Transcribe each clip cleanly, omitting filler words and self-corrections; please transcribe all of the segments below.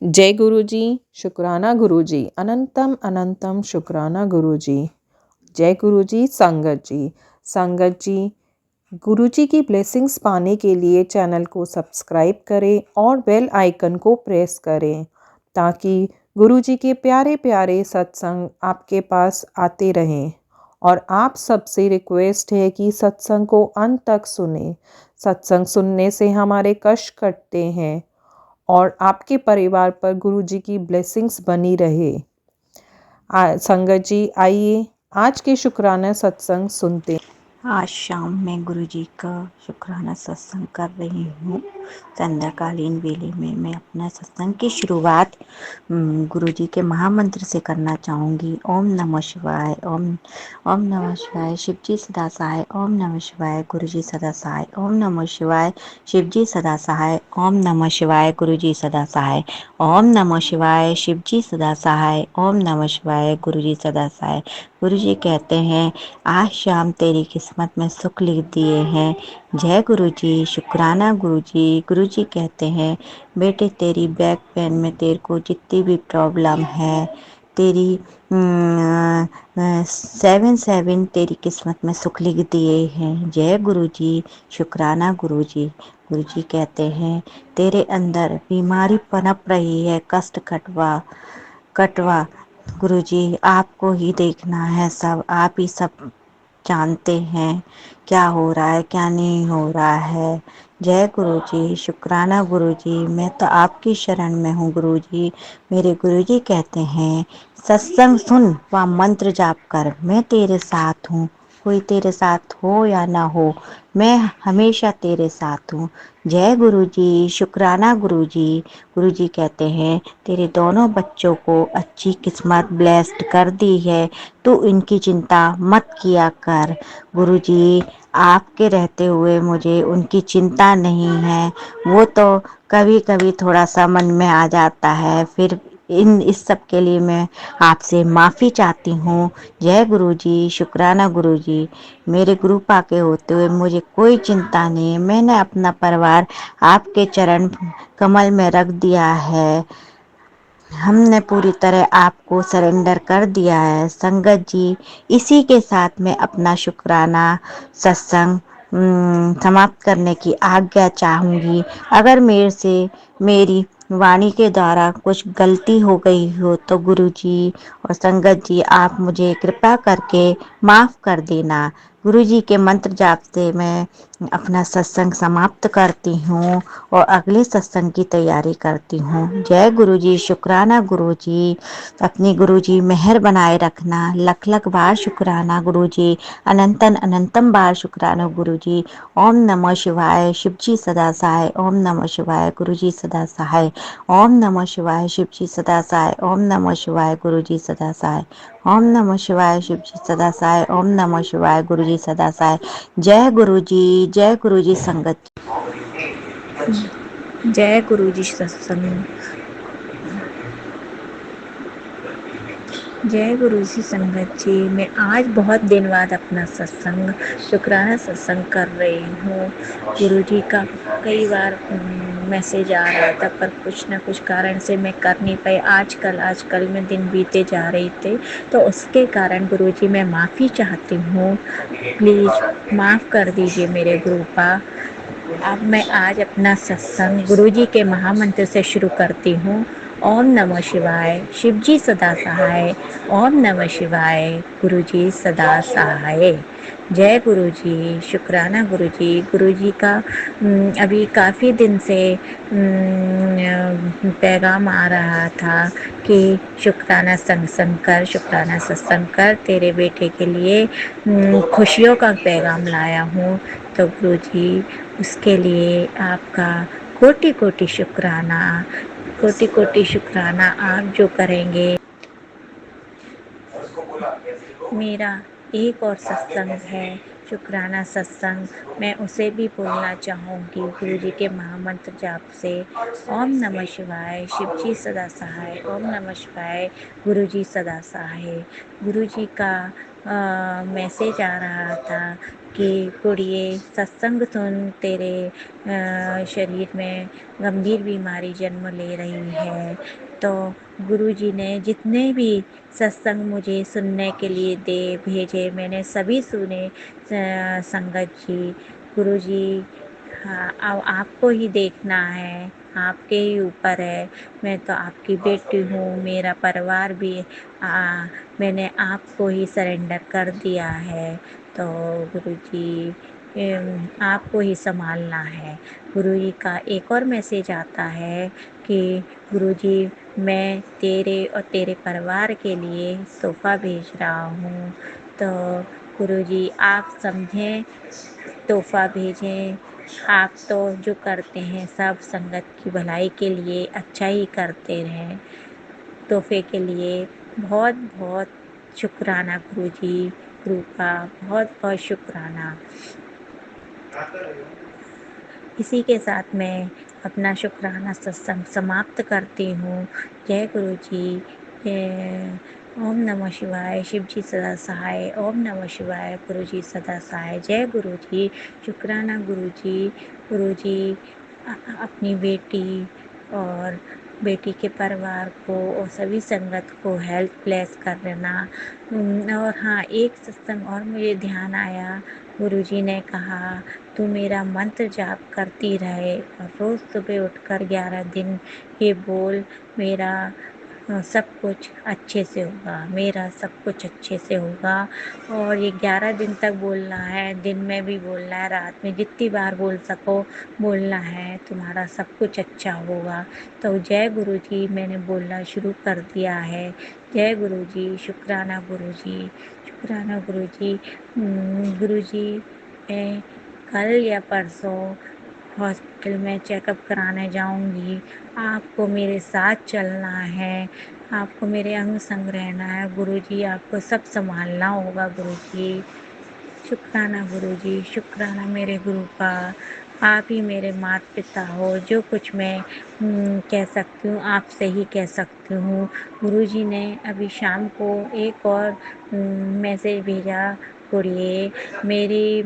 जय गुरु जी, शुक्राना गुरु जी, अनंतम अनंतम शुक्राना गुरु जी। जय गुरु जी, संगत जी, गुरु जी की ब्लेसिंग्स पाने के लिए चैनल को सब्सक्राइब करें और बेल आइकन को प्रेस करें ताकि गुरु जी के प्यारे प्यारे सत्संग आपके पास आते रहें। और आप सबसे रिक्वेस्ट है कि सत्संग को अंत तक सुने। सत्संग सुनने से हमारे कष्ट कटते हैं और आपके परिवार पर गुरु जी की ब्लेसिंग्स बनी रहे। संगत जी, आइए आज के शुक्राना सत्संग सुनते हैं। आज शाम मैं गुरुजी का शुक्राना सत्संग कर रही हूँ। संध्याकालीन वेले में मैं अपना सत्संग की शुरुआत गुरुजी के महामंत्र से करना चाहूँगी। ओम नमः शिवाय, ओम नमः शिवाय, शिवजी सदा सहाय। ओम नमः शिवाय, गुरुजी सदा सहाय। ओम नमः शिवाय, शिवजी सदा सहाय। ओम नमः शिवाय, गुरुजी सदा सहाय। ओम नमः शिवाय, शिवजी सदा सहाय। ओम नमः शिवाय, गुरुजी सदा सहाय। गुरुजी कहते हैं, आज शाम तेरी किस्मत में सुख लिख दिए हैं। जय गुरुजी, शुक्राना गुरुजी। गुरुजी कहते हैं, बेटे तेरी बैक पेन में तेरे को जितनी भी प्रॉब्लम है, तेरी 7 तेरी किस्मत में सुख लिख दिए हैं। जय गुरुजी, शुक्राना गुरुजी। गुरुजी कहते हैं, तेरे अंदर बीमारी पनप रही है, कष्ट कटवा गुरुजी आपको ही देखना है। सब आप ही सब जानते हैं क्या हो रहा है, क्या नहीं हो रहा है। जय गुरुजी, शुक्राना गुरुजी। मैं तो आपकी शरण में हूँ गुरुजी। मेरे गुरुजी कहते हैं, सत्संग सुन व मंत्र जाप कर, मैं तेरे साथ हूँ। कोई तेरे साथ हो या ना हो, मैं हमेशा तेरे साथ हूँ। जय गुरुजी, शुक्राना गुरुजी। गुरुजी कहते हैं, तेरे दोनों बच्चों को अच्छी किस्मत ब्लेस्ड कर दी है, तू इनकी चिंता मत किया कर। गुरुजी आपके रहते हुए मुझे उनकी चिंता नहीं है। वो तो कभी कभी थोड़ा सा मन में आ जाता है, फिर इस सब के लिए मैं आपसे माफ़ी चाहती हूँ। जय गुरुजी, शुक्राना गुरुजी। मेरे गुरु पाके होते हुए मुझे कोई चिंता नहीं है। मैंने अपना परिवार आपके चरण कमल में रख दिया है। हमने पूरी तरह आपको सरेंडर कर दिया है। संगत जी, इसी के साथ मैं अपना शुक्राना सत्संग समाप्त करने की आज्ञा चाहूँगी। अगर मेरे से मेरी वाणी के द्वारा कुछ गलती हो गई हो तो गुरुजी और संगत जी आप मुझे कृपा करके माफ़ कर देना। गुरुजी के मंत्र जाप से मैं अपना सत्संग समाप्त करती हूँ और अगले सत्संग की तैयारी करती हूँ। जय गुरुजी, शुक्राना गुरुजी। अपनी गुरुजी मेहर बनाए रखना। लख लख बार शुक्राना गुरुजी, अनंतन अनंतम बार शुक्राना गुरुजी। ओम नमः शिवाय, शिवजी सदा सहाय। ओम नमः शिवाय, गुरुजी सदा सहाय। ओम नमः शिवाय, शिवजी सदा सहाय। ओम नमः शिवाय, गुरुजी सदा सहाय। ओम नमः शिवाय, शिवजी सदा सहाय। ओम नमः शिवाय, गुरुजी सदा सहाय। जय गुरुजी, जय गुरुजी संगत। जय गुरुजी सत्संग। जय गुरु जी संगत जी। मैं आज बहुत दिन बाद अपना सत्संग शुक्राना सत्संग कर रही हूँ। गुरु जी का कई बार मैसेज आ रहा था, पर कुछ ना कुछ कारण से मैं कर नहीं पाई। आजकल में दिन बीते जा रहे थे, तो उसके कारण गुरु जी मैं माफ़ी चाहती हूँ। प्लीज़ माफ़ कर दीजिए मेरे गुरुपा। अब मैं आज अपना सत्संग गुरुजी के महामंत्र से शुरू करती हूँ। ओम नमः शिवाय, शिवजी सदा सहाय। ओम नमः शिवाय, गुरुजी सदा सहाय। जय गुरुजी, शुक्राना गुरुजी। गुरुजी का अभी काफ़ी दिन से पैगाम आ रहा था कि शुक्राना सत्संग कर, शुक्राना सत्संग कर, तेरे बेटे के लिए खुशियों का पैगाम लाया हूँ। तो गुरुजी उसके लिए आपका कोटि कोटि शुक्राना, कोटि कोटि शुक्राना। आप जो करेंगे। मेरा एक और सत्संग है, शुक्राना सत्संग, मैं उसे भी बोलना चाहूँगी गुरुजी के महामंत्र जाप से। ओम नमः शिवाय, शिवजी सदा सहाय। ओम नमः शिवाय, गुरुजी सदा सहाय। गुरुजी का मैसेज आ रहा था कि कुड़िए सत्संग सुन, तेरे शरीर में गंभीर बीमारी जन्म ले रही है। तो गुरुजी ने जितने भी सत्संग मुझे सुनने के लिए दे भेजे, मैंने सभी सुने संगत जी। गुरुजी, हाँ, अब आपको ही देखना है, आपके ही ऊपर है। मैं तो आपकी बेटी हूँ, मेरा परिवार भी मैंने आपको ही सरेंडर कर दिया है। तो गुरुजी, आपको ही संभालना है। गुरुजी का एक और मैसेज आता है कि गुरुजी, मैं तेरे और तेरे परिवार के लिए तोहफ़ा भेज रहा हूँ। तो गुरुजी, आप समझें, तोहफ़ा भेजें। आप तो जो करते हैं सब संगत की भलाई के लिए अच्छा ही करते रहें। तोहफ़े के लिए बहुत बहुत शुक्राना गुरुजी, गुरु का बहुत बहुत शुक्राना। इसी के साथ मैं अपना शुक्राना सत्संग समाप्त करती हूँ। जय गुरु जी। ओम नमः शिवाय। शिव जी सदा सहाय। ओम नमः शिवाय। गुरु जी सदा सहाय। जय गुरु जी। शुक्राना गुरु जी। गुरु जी, अपनी बेटी और बेटी के परिवार को और सभी संगत को हेल्थ ब्लेस कर देना। और हाँ, एक सत्संग और मुझे ध्यान आया। गुरुजी ने कहा, तू मेरा मंत्र जाप करती रहे और रोज़ सुबह उठकर 11 दिन ये बोल, मेरा सब कुछ अच्छे से होगा, मेरा सब कुछ अच्छे से होगा। और ये 11 दिन तक बोलना है, दिन में भी बोलना है, रात में जितनी बार बोल सको बोलना है, तुम्हारा सब कुछ अच्छा होगा। तो जय गुरु जी, मैंने बोलना शुरू कर दिया है। जय गुरु जी। शुक्राना गुरु जी। शुक्राना गुरु जी। गुरु जी, मैं कल या परसों हॉस्पिटल में चेकअप कराने जाऊंगी। आपको मेरे साथ चलना है, आपको मेरे अंग संग रहना है। गुरुजी, आपको सब संभालना होगा गुरुजी। शुक्राना गुरुजी, शुक्राना मेरे गुरु का। आप ही मेरे माता पिता हो। जो कुछ मैं कह सकती हूँ आपसे ही कह सकती हूँ। गुरुजी ने अभी शाम को एक और मैसेज भेजा, कुड़िए मेरी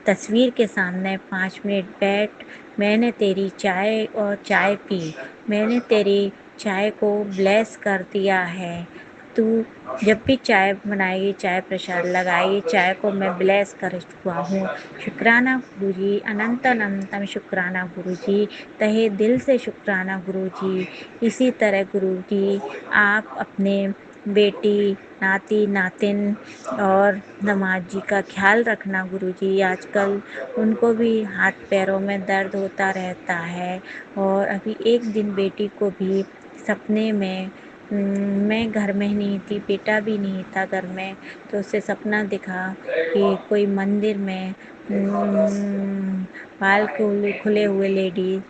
तस्वीर के सामने 5 मिनट बैठ। मैंने तेरी चाय और चाय पी, मैंने तेरी चाय को ब्लेस कर दिया है। तू जब भी चाय बनाएगी, चाय प्रसाद लगाएगी, चाय को मैं ब्लेस कर चुका हूँ। शुक्राना गुरुजी, अनंत अनंतम शुक्राना गुरुजी, तहे दिल से शुक्राना गुरुजी। इसी तरह गुरुजी, आप अपने बेटी, नाती नातिन और दामाद जी का ख्याल रखना गुरुजी। आजकल उनको भी हाथ पैरों में दर्द होता रहता है। और अभी एक दिन बेटी को भी सपने में, मैं घर में नहीं थी, बेटा भी नहीं था घर में, तो उसे सपना दिखा कि कोई मंदिर में बाल खुले हुए लेडीज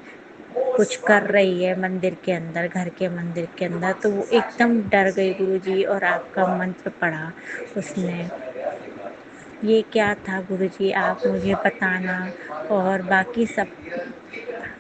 कुछ कर रही है मंदिर के अंदर, घर के मंदिर के अंदर। तो वो एकदम डर गई गुरुजी और आपका मंत्र पढ़ा उसने। ये क्या था गुरुजी, आप मुझे बताना। और बाकी सब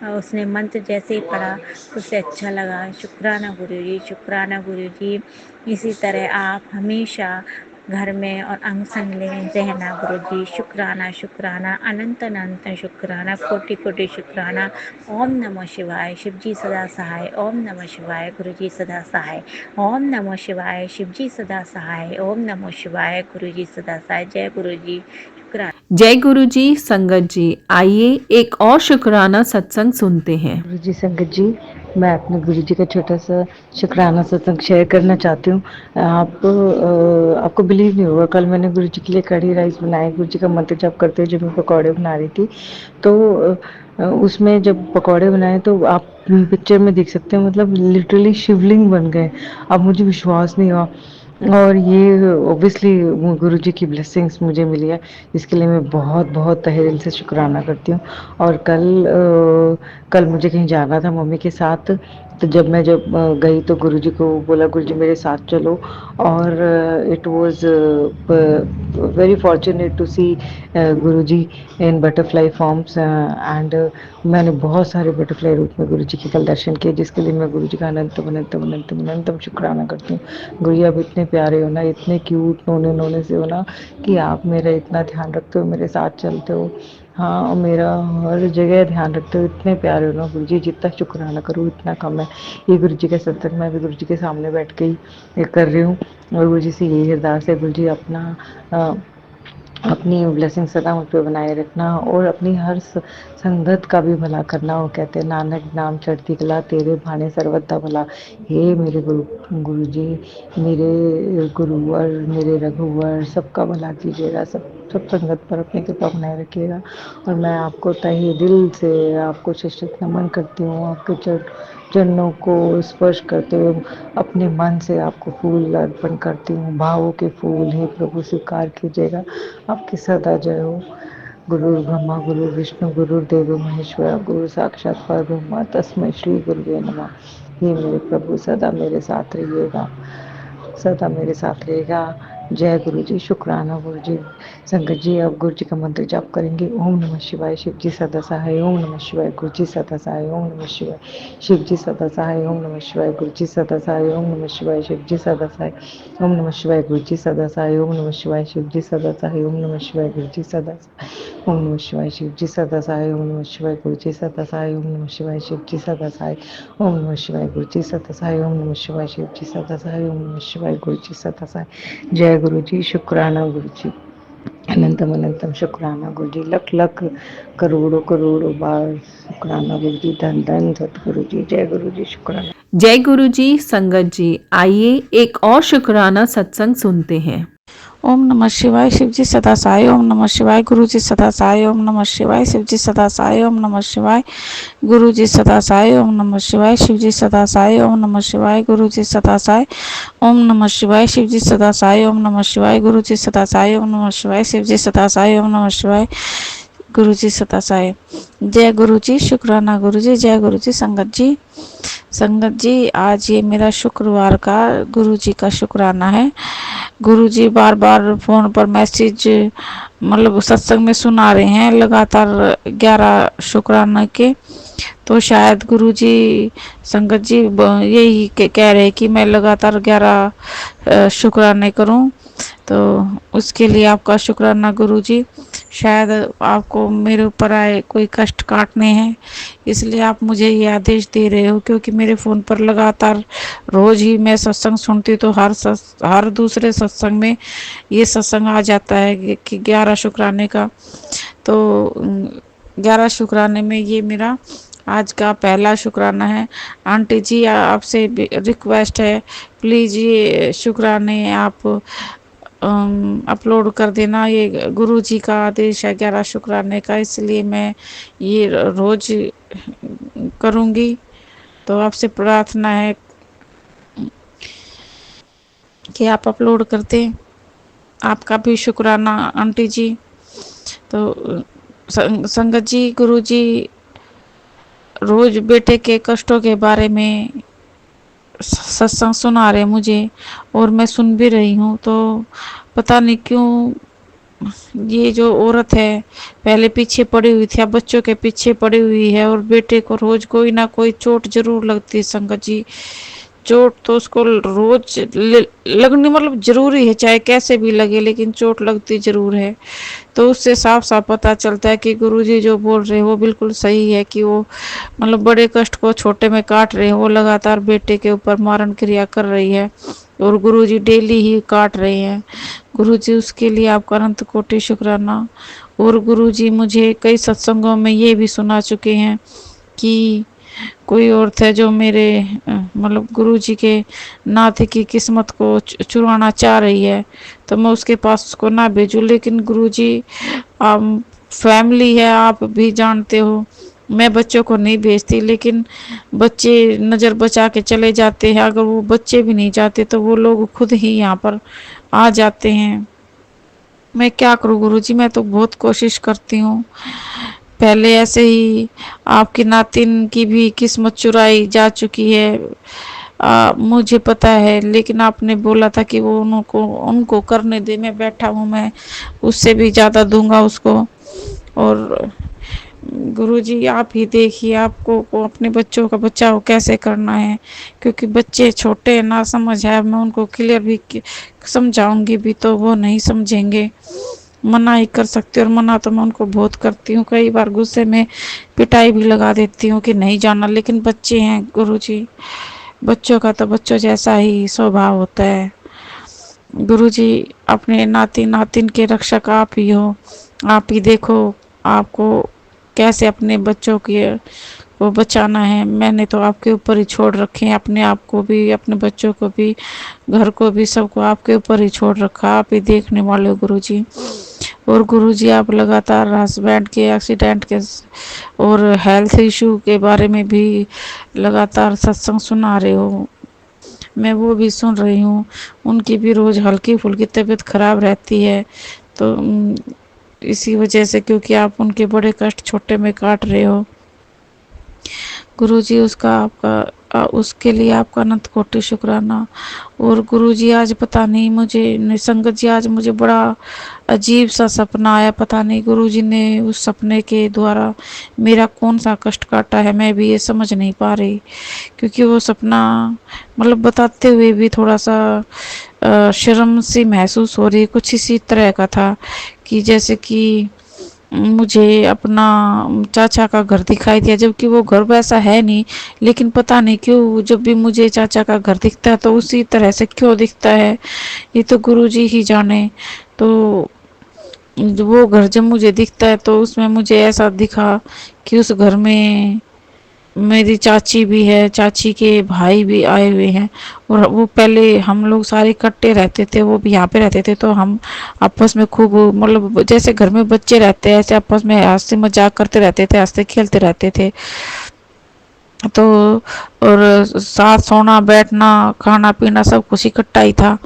उसने मंत्र जैसे ही पढ़ा तो उसे अच्छा लगा। शुक्राना गुरुजी, शुक्राना गुरुजी। इसी तरह आप हमेशा घर में और अंग संग रहना गुरुजी। शुक्राना शुक्राना, अनंत अनंत शुक्राना, कोटि कोटि शुक्राना। ओम नमः शिवाय। शिव जी सदा सहाय। ओम नमः शिवाय। गुरुजी सदा सहाय। ओम नमः शिवाय। शिव जी सदा सहाय। ओम नमः शिवाय। गुरुजी सदा सहाय। जय गुरुजी। शुक्राना। जय गुरु जी। संगत जी, आइए एक और शुक्राना सत्संग सुनते हैं। गुरु जी, संगत जी, मैं अपने गुरु जी का छोटा सा शुक्राना सत्संग शेयर करना चाहती हूँ। आपको बिलीव नहीं होगा, कल मैंने गुरु जी के लिए कढ़ी राइस बनाए, गुरु जी का मंत्र जप करते हुए जब मैं पकौड़े बना रही थी, तो उसमें जब पकौड़े बनाए तो आप पिक्चर में देख सकते हैं, मतलब लिटरली शिवलिंग बन गए। अब मुझे विश्वास नहीं हुआ। और ये ऑब्वियसली गुरुजी की ब्लेसिंग्स मुझे मिली है, इसके लिए मैं बहुत बहुत तहे दिल से शुक्राना करती हूँ। और कल मुझे कहीं जाना था मम्मी के साथ, तो जब गई तो गुरुजी को बोला, गुरुजी मेरे साथ चलो। और it was very fortunate to see Guruji in butterfly forms and मैंने बहुत सारे बटरफ्लाई रूप में गुरुजी के कल दर्शन किए, जिसके लिए मैं गुरुजी का अनंतम अनंतम अनंतम अनंतम शुक्राना करती हूँ। गुरुजी आप इतने प्यारे हो ना, इतने क्यूट नोने नोने से हो ना, कि आप मेरा इतना ध्यान रखते हो, मेरे साथ चलते हो, हाँ, और मेरा हर जगह ध्यान रखते हो, इतने प्यारे हो ना गुरुजी, जितना शुक्राना करूँ उतना कम है। ये गुरुजी का सत्संग मैं भी गुरुजी के सामने बैठ के ही ये कर रही हूँ, और गुरुजी से यही अरदास है, गुरुजी अपनी ब्लेसिंग सदा मुझ पे बनाए रखना, और अपनी हर संगत का भी भला करना। वो कहते हैं नानक नाम चढ़ती कला, तेरे भाने सर्वदा भला। हे मेरे गुरु जी, मेरे गुरुवर, मेरे रघुवर, सबका भला कीजिएगा, सब संगत पर अपनी कृपा बनाए रखिएगा। और मैं आपको तहे दिल से आपको शिष्ट नमन करती हूँ, आपके चरणों को स्पर्श करते हुए अपने मन से आपको फूल अर्पण करती हूँ, भावों के फूल। हे प्रभु स्वीकार कीजिएगा, आपकी सदा जय हो। गुरु ब्रह्मा गुरु विष्णु गुरु देव महेश्वर, गुरु साक्षात परब्रह्म, तस्मै श्री गुरुवे नमः। ये मेरे प्रभु सदा मेरे साथ रहिएगा, सदा मेरे साथ रहेगा। जय गुरु जी, शुक्राना गुरु जी। संगत जी अब गुरु जी का मंत्र जाप करेंगे। ओम नमः शिवाय, शिव जी सदा सहाय। ओम नमः शिवाय, गुरु जी सदा सहाय। ओम नमः शिवाय, शिव जी सदा सहाय। ओम नमः शिवाय, गुरु जी सदा सहाय। ओम नमः शिवाय, शिव जी सदा सहाय। ओम नमः शिवाय, गुरु जी सदा सहाय। ओम नमः शिवाय, शिव जी सदा सहाय। ओम नमः शिवाय, गुरु जी सदा सहाय। ओम नमः शिवाय, शिव जी सदा सहाय। ओम नमः शिवाय, गुरु जी सदा सहाय। ओम नमः शिवाय, शिव जी सदा सहाय। ओम नमः शिवाय, गुरु जी सदा सहाय। ओम नमः शिवाय, शिव जी सदा सहाय। ओम नमः शिवाय, गुरु जी सदा सहाय। जय गुरु जी, शुक्राना गुरु जी, अनंतम अनंतम शुक्राना गुरु जी, लख लख करोड़ों करोड़ों बार शुक्राना गुरु जी, धन धन सतगुरु जी। जय गुरु जी, शुक्राना। जय गुरु जी। संगत जी आइए एक और शुक्राना सत्संग सुनते हैं। ओम नमः शिवाय, शिव जी सदा सहाय। ओम नमः शिवाय, गुरु जी सदा सहाय। ओम नमः शिवाय, शिव जी सदा सहाय। ओम नमः शिवाय, गुरु जी सदा सहाय। ओम नमः शिवाय, शिव जी सदा सहाय। ओम नमः शिवाय, गुरु जी सदा सहाय। ओम नमः शिवाय, शिव जी सदा सहाय। ओम नमः शिवाय, गुरु जी सदा सहाय। ओम नमः शिवाय, शिव जी सदा सहाय। ओम नमः शिवाय, गुरु जी सदा सहाय। जय गुरु जी, शुक्राना गुरु जी। जय गुरु जी। संगत जी आज ये मेरा शुक्रवार का गुरु जी का शुक्राना है। गुरु जी बार बार फ़ोन पर मैसेज मतलब सत्संग में सुना रहे हैं लगातार 11 शुक्राना के। तो शायद गुरु जी संगत जी यही कह रहे हैं कि मैं लगातार 11 शुक्राने करूं। तो उसके लिए आपका शुक्राना गुरु जी। शायद आपको मेरे ऊपर आए कोई कष्ट काटने हैं, इसलिए आप मुझे ये आदेश दे रहे हो, क्योंकि मेरे फ़ोन पर लगातार रोज ही मैं सत्संग सुनती, तो हर दूसरे सत्संग में ये सत्संग आ जाता है कि 11 शुक्राने का। तो 11 शुक्राने में ये मेरा आज का पहला शुक्राना है। आंटी जी आपसे रिक्वेस्ट है, प्लीज़ ये शुक्राने आप अपलोड कर देना। ये गुरु जी का आदेश है 11 शुक्राने का, इसलिए मैं ये रोज करूँगी। तो आपसे प्रार्थना है कि आप अपलोड कर दें। आपका भी शुक्राना आंटी जी। तो संगत जी, गुरु जी रोज बेटे के कष्टों के बारे में सत्संग सुना रहे मुझे, और मैं सुन भी रही हूँ। तो पता नहीं क्यों ये जो औरत है पहले पीछे पड़ी हुई थी, अब बच्चों के पीछे पड़ी हुई है, और बेटे को रोज कोई ना कोई चोट जरूर लगती है संगत जी। चोट तो उसको रोज लगनी मतलब जरूरी है, चाहे कैसे भी लगे, लेकिन चोट लगती जरूर है। तो उससे साफ साफ पता चलता है कि गुरुजी जो बोल रहे हैं वो बिल्कुल सही है, कि वो मतलब बड़े कष्ट को छोटे में काट रहे हैं। वो लगातार बेटे के ऊपर मारण क्रिया कर रही है, और गुरुजी डेली ही काट रहे हैं। गुरुजी उसके लिए आपका अनंत कोटि शुक्राना। और गुरुजी मुझे कई सत्संगों में ये भी सुना चुके हैं कि कोई औरत है जो मेरे मतलब गुरुजी के नाते की किस्मत को चुराना चाह रही है, तो मैं उसके पास उसको ना भेजूं। लेकिन गुरुजी फैमिली है, आप भी जानते हो, मैं बच्चों को नहीं भेजती, लेकिन बच्चे नज़र बचा के चले जाते हैं। अगर वो बच्चे भी नहीं जाते तो वो लोग खुद ही यहाँ पर आ जाते हैं। मैं क्या करूँ गुरुजी, मैं तो बहुत कोशिश करती हूँ, पहले ऐसे ही आपकी नातिन की भी किस्मत चुराई जा चुकी है, मुझे पता है, लेकिन आपने बोला था कि वो उनको उनको करने दे, मैं बैठा हूँ, मैं उससे भी ज़्यादा दूंगा उसको। और गुरुजी आप ही देखिए आपको को अपने बच्चों का बचाव कैसे करना है, क्योंकि बच्चे छोटे ना समझ है। मैं उनको क्लियर भी समझाऊंगी भी तो वो नहीं समझेंगे, मना ही कर सकती हूँ। और मना तो मैं उनको बहुत करती हूँ, कई बार गुस्से में पिटाई भी लगा देती हूँ कि नहीं जाना, लेकिन बच्चे हैं गुरुजी, बच्चों का तो बच्चों जैसा ही स्वभाव होता है। गुरुजी अपने नाती नातिन के रक्षक आप ही हो, आप ही देखो आपको कैसे अपने बच्चों को बचाना है। मैंने तो आपके ऊपर ही छोड़ रखे हैं, अपने आप को भी, अपने बच्चों को भी, घर को भी, सबको आपके ऊपर ही छोड़ रखा, आप ही देखने वाले हो गुरुजी। और गुरुजी आप लगातार हस्बैंड के एक्सीडेंट के और हेल्थ इशू के बारे में भी लगातार सत्संग सुना रहे हो, मैं वो भी सुन रही हूँ। उनकी भी रोज़ हल्की फुल्की तबीयत खराब रहती है, तो इसी वजह से, क्योंकि आप उनके बड़े कष्ट छोटे में काट रहे हो गुरुजी, उसका आपका उसके लिए आपका अनंत कोटि शुक्राना। और गुरुजी आज पता नहीं मुझे संगत जी, आज मुझे बड़ा अजीब सा सपना आया, पता नहीं गुरुजी ने उस सपने के द्वारा मेरा कौन सा कष्ट काटा है, मैं भी ये समझ नहीं पा रही। क्योंकि वो सपना मतलब बताते हुए भी थोड़ा सा शर्म सी महसूस हो रही, कुछ इसी तरह का था कि जैसे कि मुझे अपना चाचा का घर दिखाई दिया, जबकि वो घर वैसा है नहीं, लेकिन पता नहीं क्यों जब भी मुझे चाचा का घर दिखता है तो उसी तरह से क्यों दिखता है, ये तो गुरुजी ही जाने। तो वो घर जब मुझे दिखता है तो उसमें मुझे ऐसा दिखा कि उस घर में मेरी चाची भी है, चाची के भाई भी आए हुए हैं। और वो पहले हम लोग सारे इकट्ठे रहते थे, वो भी यहाँ पे रहते थे, तो हम आपस में खूब मतलब जैसे घर में बच्चे रहते हैं ऐसे आपस में हंसी मजाक करते रहते थे, हंसते खेलते रहते थे। तो और साथ सोना बैठना खाना पीना सब कुछ इकट्ठा ही था।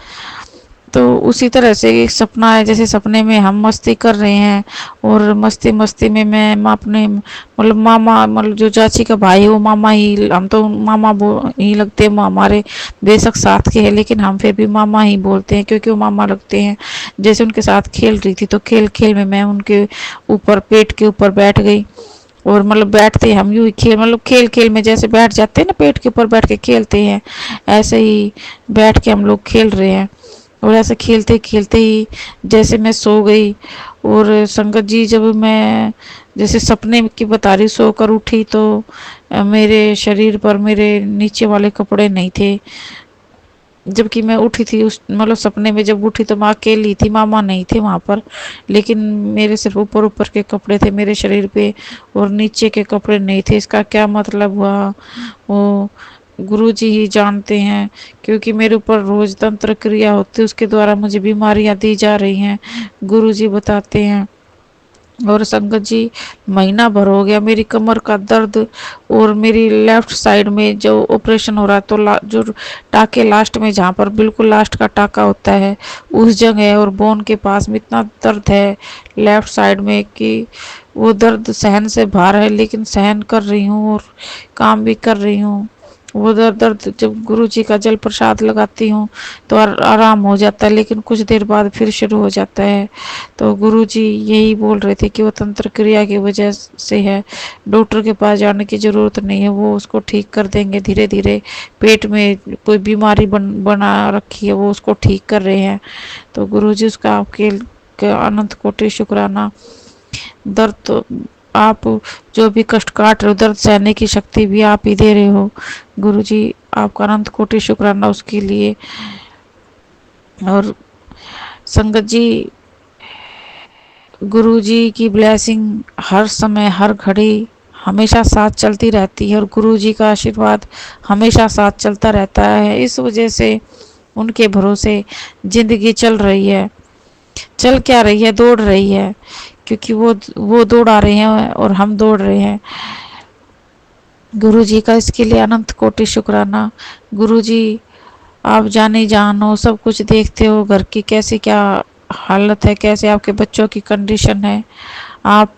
तो उसी तरह से एक सपना है, जैसे सपने में हम मस्ती कर रहे हैं और मस्ती मस्ती में मैं अपने मतलब मामा, मतलब जो चाची का भाई है वो मामा ही, हम तो मामा ही लगते हैं, हमारे बेशक साथ के हैं लेकिन हम फिर भी मामा ही बोलते हैं क्योंकि वो मामा लगते हैं। जैसे उनके साथ खेल रही थी तो खेल खेल में मैं उनके ऊपर पेट के ऊपर बैठ गई, और मतलब बैठते हम यूँ ही खेल, मतलब खेल खेल में जैसे बैठ जाते हैं ना पेट के ऊपर बैठ के खेलते हैं, ऐसे ही बैठ के हम लोग खेल रहे हैं। और ऐसे खेलते खेलते ही जैसे मैं सो गई, और संगत जी जब मैं जैसे सपने की बता रही सोकर उठी तो मेरे शरीर पर मेरे नीचे वाले कपड़े नहीं थे, जबकि मैं उठी थी उस मतलब सपने में जब उठी तो मैं अकेली थी, मामा नहीं थे वहाँ पर, लेकिन मेरे सिर्फ ऊपर ऊपर के कपड़े थे मेरे शरीर पे और नीचे के कपड़े नहीं थे। इसका क्या मतलब हुआ वो गुरुजी ही जानते हैं, क्योंकि मेरे ऊपर रोज तंत्र क्रिया होती है, उसके द्वारा मुझे बीमारियां दी जा रही हैं, गुरुजी बताते हैं। और संगत जी महीना भर हो गया मेरी कमर का दर्द, और मेरी लेफ्ट साइड में जो ऑपरेशन हो रहा है तो जो टाके लास्ट में, जहाँ पर बिल्कुल लास्ट का टाका होता है उस जगह और बोन के पास में इतना दर्द है लेफ्ट साइड में कि वो दर्द सहन से बाहर है, लेकिन सहन कर रही हूँ और काम भी कर रही हूँ। वो दर्द जब गुरुजी का जल प्रसाद लगाती हूँ तो आराम हो जाता है, लेकिन कुछ देर बाद फिर शुरू हो जाता है। तो गुरुजी यही बोल रहे थे कि वो तंत्र क्रिया की वजह से है, डॉक्टर के पास जाने की ज़रूरत नहीं है, वो उसको ठीक कर देंगे धीरे धीरे। पेट में कोई बीमारी बना रखी है वो उसको ठीक कर रहे हैं। तो गुरुजी उसका आपके अनंत कोटि शुक्राना। दर्द तो आप जो भी कष्ट काट रहे हो, दर्द सहने की शक्ति भी आप ही दे रहे हो गुरुजी, आपका अनंत कोटि शुक्राना उसके लिए। और संगत जी गुरुजी की ब्लेसिंग हर समय हर घड़ी हमेशा साथ चलती रहती है, और गुरुजी का आशीर्वाद हमेशा साथ चलता रहता है। इस वजह से उनके भरोसे जिंदगी चल रही है, चल क्या रही है, दौड़ रही है, क्योंकि वो दौड़ा रहे हैं और हम दौड़ रहे हैं। गुरुजी का इसके लिए अनंत कोटि शुक्राना। गुरुजी आप जाने जान हो, सब कुछ देखते हो, घर की कैसी क्या हालत है, कैसे आपके बच्चों की कंडीशन है, आप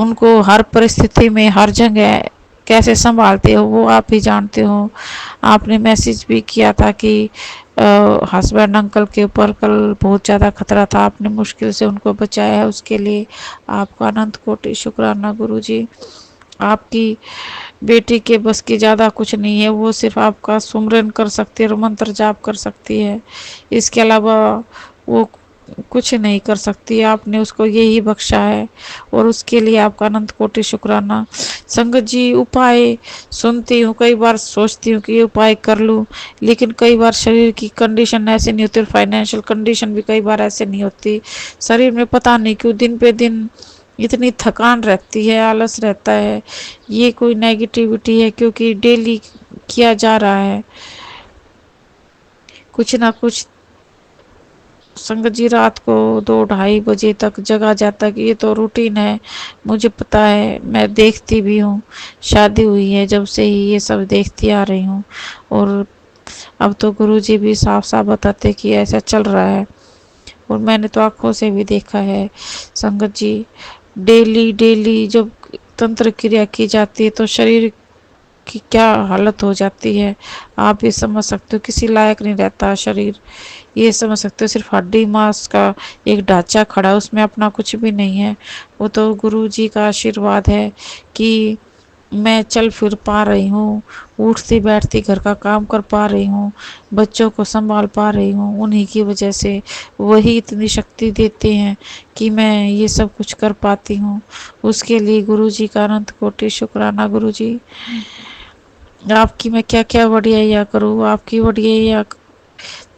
उनको हर परिस्थिति में हर जगह कैसे संभालते हो वो आप ही जानते हो। आपने मैसेज भी किया था कि हस्बैंड अंकल के ऊपर कल बहुत ज़्यादा खतरा था, आपने मुश्किल से उनको बचाया है, उसके लिए आपका अनंत कोटि शुक्राना गुरुजी। आपकी बेटी के बस की ज़्यादा कुछ नहीं है, वो सिर्फ आपका सुमरन कर सकती है और मंत्र जाप कर सकती है, इसके अलावा वो कुछ नहीं कर सकती। आपने उसको यही बख्शा है और उसके लिए आपका अनंत कोटि शुक्राना। संगत जी, उपाय सुनती हूँ, कई बार सोचती हूँ कि ये उपाय कर लूँ, लेकिन कई बार शरीर की कंडीशन ऐसे नहीं होती और फाइनेंशियल कंडीशन भी कई बार ऐसे नहीं होती। शरीर में पता नहीं क्यों दिन पे दिन इतनी थकान रहती है, आलस रहता है। ये कोई नेगेटिविटी है क्योंकि डेली किया जा रहा है कुछ ना कुछ। संगत जी, रात को 2-2:30 बजे तक जगा जाता कि ये तो रूटीन है, मुझे पता है, मैं देखती भी हूँ, शादी हुई है जब से ही ये सब देखती आ रही हूँ। और अब तो गुरुजी भी साफ साफ बताते कि ऐसा चल रहा है और मैंने तो आंखों से भी देखा है। संगत जी, डेली डेली जब तंत्र क्रिया की जाती है तो शरीर की क्या हालत हो जाती है आप ये समझ सकते हो। किसी लायक नहीं रहता शरीर, ये समझ सकते हो। सिर्फ हड्डी मांस का एक ढांचा खड़ा, उसमें अपना कुछ भी नहीं है। वो तो गुरु जी का आशीर्वाद है कि मैं चल फिर पा रही हूँ, उठती बैठती घर का काम कर पा रही हूँ, बच्चों को संभाल पा रही हूँ। उन्हीं की वजह से वही इतनी शक्ति देते हैं कि मैं ये सब कुछ कर पाती हूँ। उसके लिए गुरु जी का अनंत कोटि शुक्राना। गुरु जी, आपकी मैं क्या क्या वडियाइयाँ करूँ, आपकी वडियाइयाँ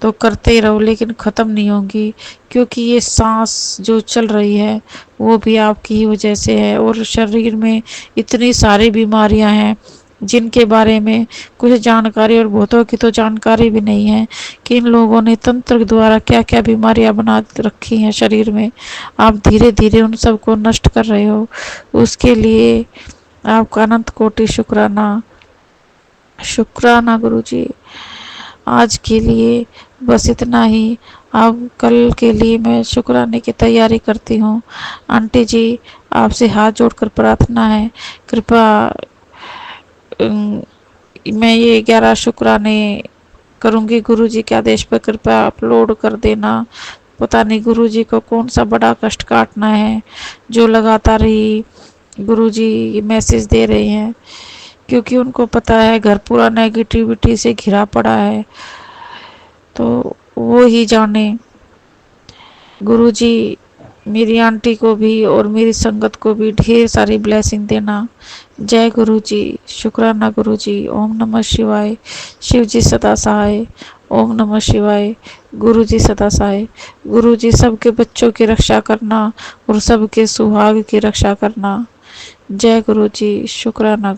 तो करते ही रहो लेकिन ख़त्म नहीं होगी, क्योंकि ये सांस जो चल रही है वो भी आपकी ही वजह से है। और शरीर में इतनी सारी बीमारियां हैं जिनके बारे में कुछ जानकारी और बहुतों की तो जानकारी भी नहीं है कि इन लोगों ने तंत्र द्वारा क्या क्या बीमारियां बना रखी हैं शरीर में। आप धीरे धीरे उन सबको नष्ट कर रहे हो, उसके लिए आपका अनंत कोटि शुक्राना। शुक्राना गुरु जी। आज के लिए बस इतना ही। अब कल के लिए मैं शुक्राने की तैयारी करती हूँ। आंटी जी, आपसे हाथ जोड़कर प्रार्थना है, कृपा मैं ये 11 शुक्राने करूँगी। गुरु जी के आदेश पर कृपया अपलोड कर देना। पता नहीं गुरु जी को कौन सा बड़ा कष्ट काटना है जो लगातार ही गुरु जी मैसेज दे रहे हैं, क्योंकि उनको पता है घर पूरा नेगेटिविटी से घिरा पड़ा है, तो वो ही जाने। गुरुजी, मेरी आंटी को भी और मेरी संगत को भी ढेर सारी ब्लेसिंग देना। जय गुरुजी, शुक्राना गुरुजी। ओम नमः शिवाय। शिव जी सदा सहाय। ओम नमः शिवाय। गुरु जी सदा सहाय। गुरु जी सबके बच्चों की रक्षा करना और सबके सुहाग की रक्षा करना। जय गुरु जी, शुक्राना।